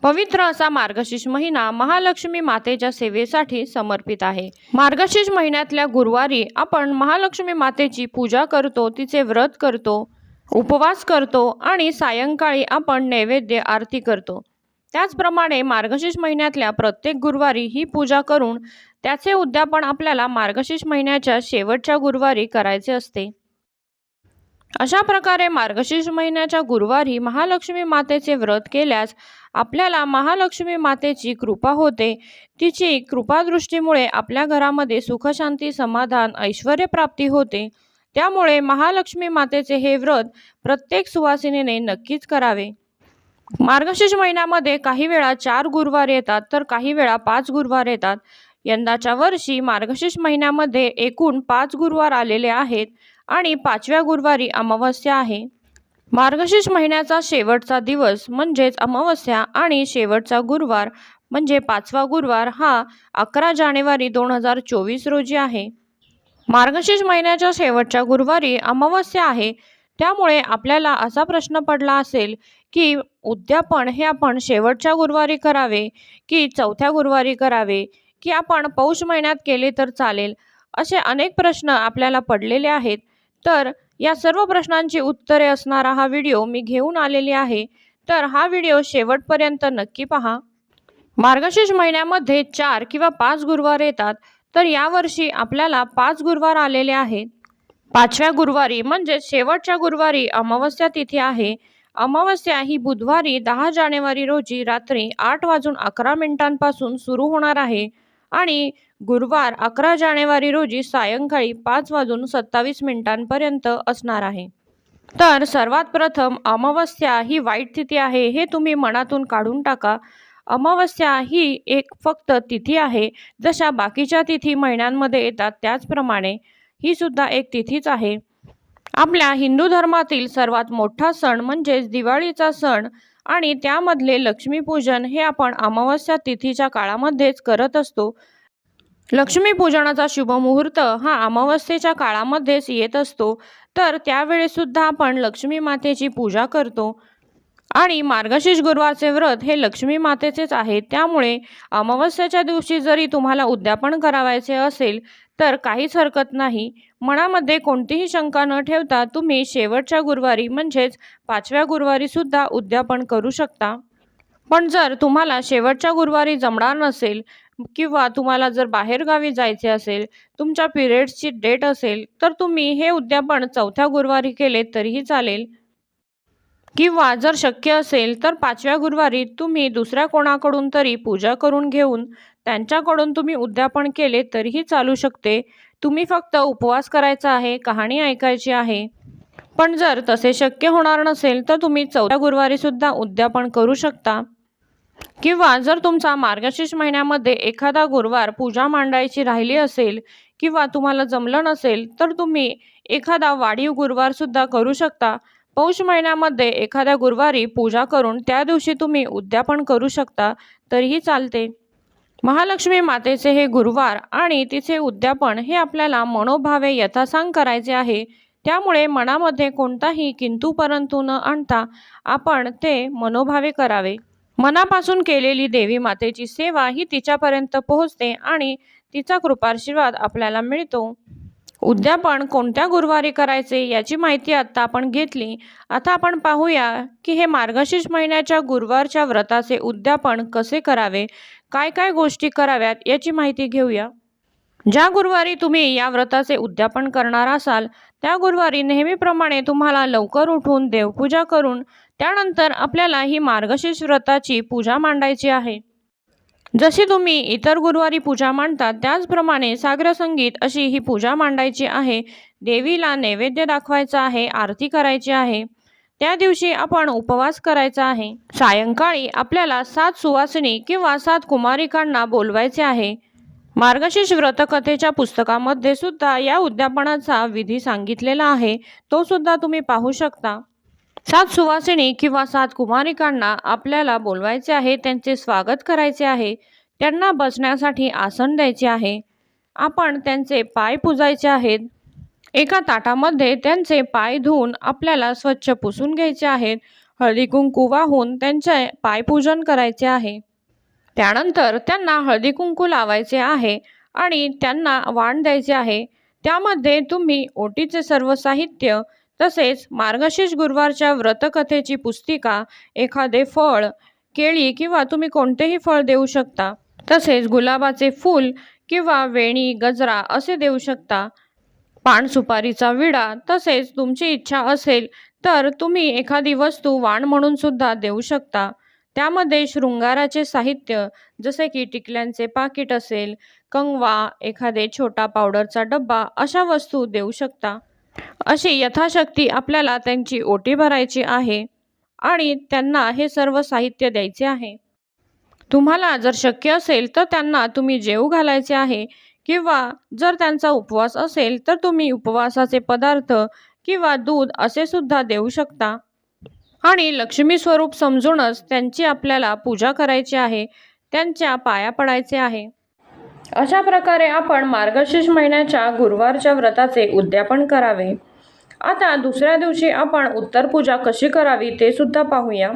पवित्र असा मार्गशीर्ष महिना महालक्ष्मी मातेच्या सेवेसाठी समर्पित आहे। मार्गशीर्ष महिन्यातल्या गुरुवारी आपण महालक्ष्मी मातेची पूजा करतो, तिचे व्रत करतो, उपवास करतो आणि सायंकाळी आपण नैवेद्य आरती करतो। त्याचप्रमाणे मार्गशीर्ष महिन्यातल्या प्रत्येक गुरुवारी ही पूजा करून त्याचे उद्यापन आपल्याला मार्गशीर्ष महिन्याच्या शेवटच्या गुरुवारी करायचे असते। अशा प्रकारे मार्गशीर्ष महिन्याच्या गुरुवारी महालक्ष्मी मातेचे व्रत केल्यास आपल्याला महालक्ष्मी मातेची कृपा होते। तिची कृपादृष्टीमुळे आपल्या घरामध्ये सुखशांती, समाधान, ऐश्वर्य प्राप्ती होते। त्यामुळे महालक्ष्मी मातेचे हे व्रत प्रत्येक सुवासिनीने नक्कीच करावे। मार्गशीर्ष महिन्यामध्ये काही वेळा 4 गुरुवार येतात तर काही वेळा 5 गुरुवार येतात। यंदाच्या वर्षी मार्गशीर्ष महिन्यामध्ये एकूण 5 गुरुवार आलेले आहेत आणि 5व्या गुरुवारी अमावस्या आहे। मार्गशीर्ष महिन्याचा शेवटचा दिवस म्हणजेच अमावस्या आणि शेवटचा गुरुवार म्हणजे 5वा गुरुवार हा 11 जानेवारी 2024 रोजी आहे। मार्गशीर्ष महिन्याच्या शेवटच्या गुरुवारी अमावस्या आहे, त्यामुळे आपल्याला असा प्रश्न पडला असेल की उद्यापन हे आपण शेवटच्या गुरुवारी करावे की 4थ्या गुरुवारी करावे की आपण पौष महिन्यात केले तर चालेल, असे अनेक प्रश्न आपल्याला पडलेले आहेत। तर या सर्व प्रश्नांची उत्तरे असणारा हा व्हिडिओ मी घेऊन आलेली आहे, तर हा व्हिडिओ शेवटपर्यंत नक्की पहा। मार्गशीर्ष महिन्यामध्ये 4 किंवा 5 गुरुवार येतात, तर यावर्षी आपल्याला 5 गुरुवार आलेले आहेत। 5व्या गुरुवारी म्हणजे शेवटच्या गुरुवारी अमावस्या तिथी आहे। अमावस्या ही बुधवारी 10 जानेवारी रोजी रात्री 8:11 पासून सुरू होणार आहे आणि गुरुवार 11 जानेवारी रोजी सायंकाळी 5:27 पर्यंत असणार आहे। तर सर्वात प्रथम अमावस्या ही वाईट तिथी आहे हे तुम्ही मनातून काढून टाका। अमावस्या ही एक फक्त तिथी आहे, जशा बाकीच्या तिथी महिन्यांमध्ये येतात त्याचप्रमाणे ही सुद्धा एक तिथीच आहे। आपल्या हिंदू धर्मातील सर्वात मोठा सण म्हणजेच दिवाळीचा सण आणि त्यामधले लक्ष्मीपूजन हे आपण अमावस्या तिथीच्या काळामध्येच करत असतो। लक्ष्मीपूजनाचा शुभ मुहूर्त हा अमावस्येच्या काळामध्येच येत असतो, तर त्यावेळी सुद्धा आपण लक्ष्मी मातेची पूजा करतो आणि मार्गशीर्ष गुरुवारचे व्रत हे लक्ष्मी मातेचेच आहे। त्यामुळे अमावस्येच्या दिवशी जरी तुम्हाला उद्यापन करावायचे असेल तर काहीच हरकत नाही। मनामध्ये कोणतीही शंका न ठेवता तुम्ही शेवटच्या गुरुवारी म्हणजेच 5व्या गुरुवारी सुद्धा उद्यापन करू शकता। पण जर तुम्हाला शेवटच्या गुरुवारी जमणार नसेल किंवा तुम्हाला जर बाहेरगावी जायचे असेल, तुमच्या पिरियड्सची डेट असेल, तर तुम्ही हे उद्यापन 4थ्या गुरुवारी केले तरीही चालेल किंवा जर शक्य असेल तर 5व्या गुरुवारी तुम्ही दुसऱ्या कोणाकडून तरी पूजा करून घेऊन त्यांच्याकडून तुम्ही उद्यापन केले तरीही चालू शकते। तुम्ही फक्त उपवास करायचा आहे, कहाणी ऐकायची आहे। पण जर तसे शक्य होणार नसेल तर तुम्ही 4थ्या गुरुवारी सुद्धा उद्यापन करू शकता किंवा जर तुमचा मार्गशीर्ष महिन्यामध्ये एखादा गुरुवार पूजा मांडायची राहिली असेल किंवा तुम्हाला जमलं नसेल तर तुम्ही एखादा वाढीव गुरुवार सुद्धा करू शकता। पौष महिन्यामध्ये एखाद्या गुरुवारी पूजा करून त्या दिवशी तुम्ही उद्यापन करू शकता तरीही चालते। महालक्ष्मी मातेचे हे गुरुवार आणि तिचे उद्यापन हे आपल्याला मनोभावे यथासांग करायचे आहे। त्यामुळे मनामध्ये कोणताही किंतु परंतु न आणता आपण ते मनोभावे करावे। मनापासून केलेली देवी मातेची सेवा ही तिच्यापर्यंत पोहोचते आणि तिचा कृपाशीर्वाद आपल्याला मिळतो। उद्यापन कोणत्या गुरुवारी करायचे याची माहिती आता आपण घेतली। आता आपण पाहूया की हे मार्गशीर्ष महिन्याच्या गुरुवारच्या व्रताचे उद्यापन कसे करावे, काय काय गोष्टी कराव्यात याची माहिती घेऊया। ज्या गुरुवारी तुम्ही या व्रताचे उद्यापन करणार असाल त्या गुरुवारी नेहमीप्रमाणे तुम्हाला लवकर उठून देवपूजा करून त्यानंतर आपल्याला ही मार्गशीर्ष व्रताची पूजा मांडायची आहे। जशी तुम्ही इतर गुरुवारी पूजा मांडतात त्याचप्रमाणे साग्र संगीत अशी ही पूजा मांडायची आहे। देवीला नैवेद्य दाखवायचा आहे, आरती करायची आहे। त्या दिवशी आपण उपवास करायचा आहे। सायंकाळी आपल्याला 7 सुवासिनी किंवा 7 कुमारिकांना बोलवायचे आहे। मार्गशीर्ष व्रतकथेच्या पुस्तकामध्ये सुद्धा या उद्यापनाचा विधी सांगितलेला आहे, तो सुद्धा तुम्ही पाहू शकता। 7 सुवासिनी किंवा 7 कुमारिकांना आपल्याला बोलवायचे आहे, त्यांचे स्वागत करायचे आहे, त्यांना बसण्यासाठी आसन द्यायचे आहे, आपण त्यांचे पाय पुजायचे आहेत। एका ताटामध्ये त्यांचे पाय धुवून आपल्याला स्वच्छ पुसून घ्यायचे आहेत। हळदी कुंकू वाहून त्यांचे पायपूजन करायचे आहे। त्यानंतर त्यांना हळदी कुंकू लावायचे आहे आणि त्यांना वाण द्यायचे आहे। त्यामध्ये तुम्ही ओटीचे सर्व साहित्य, तसेच मार्गशीर्ष गुरुवारच्या व्रतकथेची पुस्तिका, एखादे फळ, केळी किंवा तुम्ही कोणतेही फळ देऊ शकता। तसेच गुलाबाचे फूल किंवा वेणी, गजरा असे देऊ शकता। पान सुपारीचा विडा, तसेच तुमची इच्छा असेल तर तुम्ही एखादी वस्तू वाण म्हणून सुद्धा देऊ शकता। त्यामध्ये शृंगाराचे साहित्य जसे की टिकल्यांचे पाकिट असेल, कंगवा, एखादे छोटा पावडरचा डब्बा अशा वस्तू देऊ शकता। अशी यथाशक्ती आपल्याला त्यांची ओटी भरायची आहे आणि त्यांना हे सर्व साहित्य द्यायचे आहे। तुम्हाला जर शक्य असेल तर त्यांना तुम्ही जेवू घालायचे आहे किंवा जर त्यांचा उपवास असेल तर तुम्ही उपवासाचे पदार्थ किंवा दूध असे सुद्धा देऊ शकता। आणि लक्ष्मी स्वरूप समजूनच त्यांची आपल्याला पूजा करायची आहे, त्यांच्या पाया पडायचे आहे। अशा प्रकारे आपण मार्गशीर्ष महिन्याच्या गुरुवारच्या व्रताचे उद्यापन करावे। आता दुसऱ्या दिवशी आपण उत्तर पूजा कशी करावी ते सुद्धा पाहूया।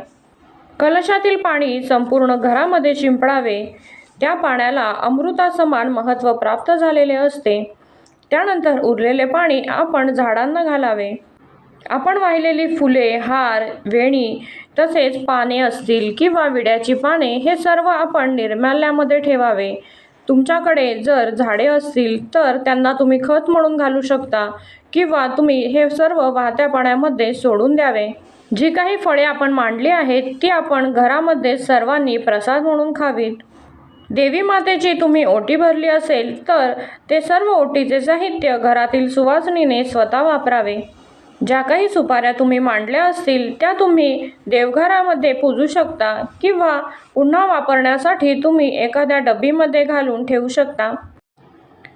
कलशातील पाणी संपूर्ण घरामध्ये शिंपडावे। त्या पाण्याला अमृतासमान महत्त्व प्राप्त झालेले असते। त्यानंतर उरलेले पाणी आपण झाडांना घालावे। आपण वाहिलेली फुले, हार, वेणी, तसेच पाने असतील किंवा विड्याची पाने हे सर्व आपण निर्माल्यामध्ये ठेवावे। तुमच्याकडे जर झाडे असतील तर त्यांना तुम्ही खत म्हणून घालू शकता किंवा तुम्ही हे सर्व वाहत्या पाण्यामध्ये सोडून द्यावे। जी काही फळे आपण मांडली आहेत ती आपण घरामध्ये सर्वांनी प्रसाद म्हणून खावीत। देवी मातेची तुम्ही ओटी भरली असेल तर ते सर्व ओटीचे साहित्य घरातील सुवासिनीने स्वतः वापरावे। ज्या काही सुपाऱ्या तुम्ही मांडल्या असतील त्या तुम्ही देवघरामध्ये पूजू शकता किंवा पुन्हा वापरण्यासाठी तुम्ही एखाद्या डब्बीमध्ये घालून ठेवू शकता।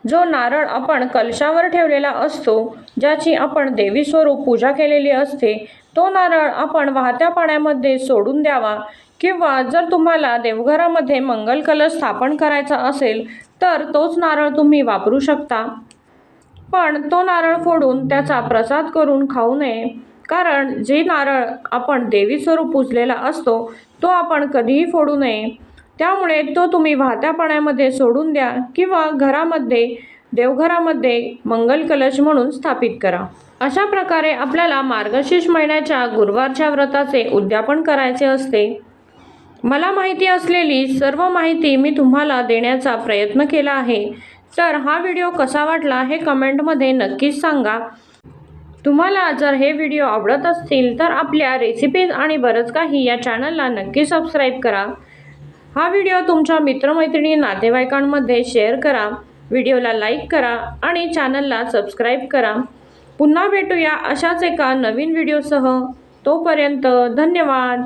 जो नारळ आपण कलशावर ठेवलेला असतो, ज्याची आपण देवी स्वरूप पूजा केलेली असते, तो नारळ आपण वाहत्या पाण्यामध्ये सोडून द्यावा किंवा जर तुम्हाला देवघरामध्ये मंगल कलश स्थापन करायचा असेल तर तोच नारळ तुम्ही वापरू शकता। पण तो नारळ फोडून त्याचा प्रसाद करून खाऊ नये, कारण जे नारळ आपण देवी स्वरूप पूजलेला असतो तो आपण कधीही फोडू नये। त्यामुळे तो तुम्ही वाहत्या पाण्यामध्ये सोडून द्या किंवा घरामध्ये, देवघरामध्ये मंगल कलश म्हणून स्थापित करा। अशा प्रकारे आपल्याला मार्गशीर्ष महिन्याच्या गुरुवारच्या व्रताचे उद्यापन करायचे असते। मला माहिती असलेली सर्व माहिती मी तुम्हाला देण्याचा प्रयत्न केला आहे। तर हा व्हिडिओ कसा वाटला हे कमेंटमध्ये नक्कीच सांगा। तुम्हाला जर हे व्हिडिओ आवडत असतील तर आपल्या रेसिपीज आणि बरंच काही या चॅनलला नक्की सबस्क्राईब करा। हा व्हिडिओ तुमच्या मित्रमैत्रिणी, नातेवाईकांमध्ये शेअर करा, व्हिडिओला लाईक करा आणि चॅनलला सबस्क्राईब करा। पुन्हा भेटूया अशाच एका नवीन व्हिडिओसह। तोपर्यंत धन्यवाद।